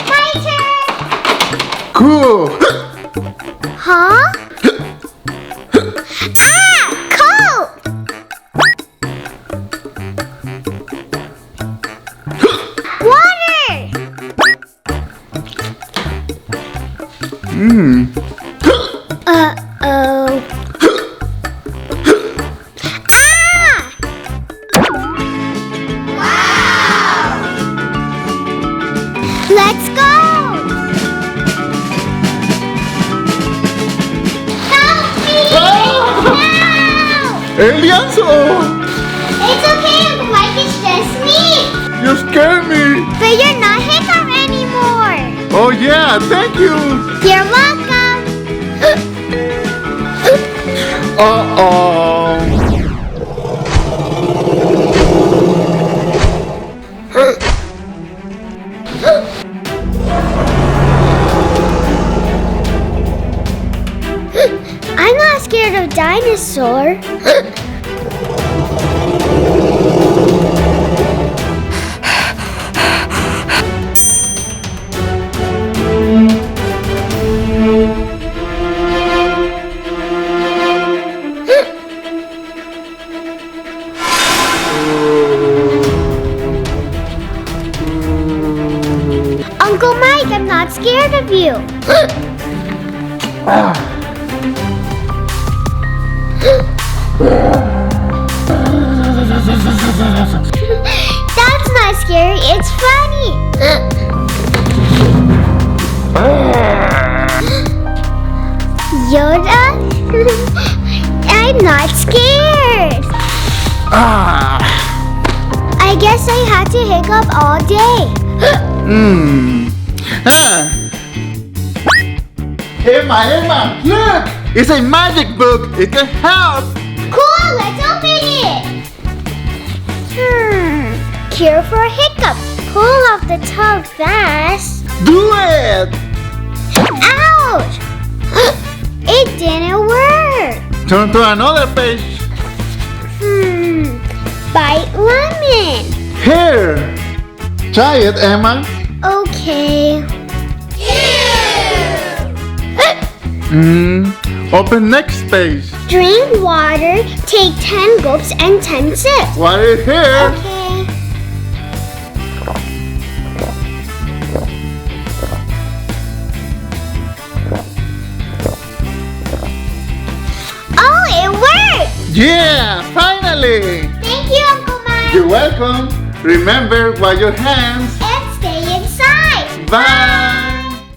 My turn. Cool. Huh? Ah! Cold! Water! Uh-oh. Ah! Wow! Let's go! Help me! Help! Aliens? Oh, It's okay, Uncle Mike, it's just me! you scare me. But you're not Hiccup anymore! Oh yeah, thank you. You're welcome! Uh-oh. I'm not scared of dinosaur. Uncle Mike, I'm not scared of you. That's not scary, it's funny. Yoda? I'm not scared. I guess I had to hiccup all day. Emma, look! It's a magic book. It can help. Cool, let's open it. Cure for hiccup. Pull off the tub fast. Do it. Ouch! It didn't work. Turn to another page. Bite lemon. Here. Try it, Emma. Okay. Open next page. Drink water, take 10 gulps and 10 sips. Water here. Okay. Oh, it worked! Yeah, finally. Thank you, Uncle Mike. You're welcome. Remember, wash your hands. And stay inside. Bye.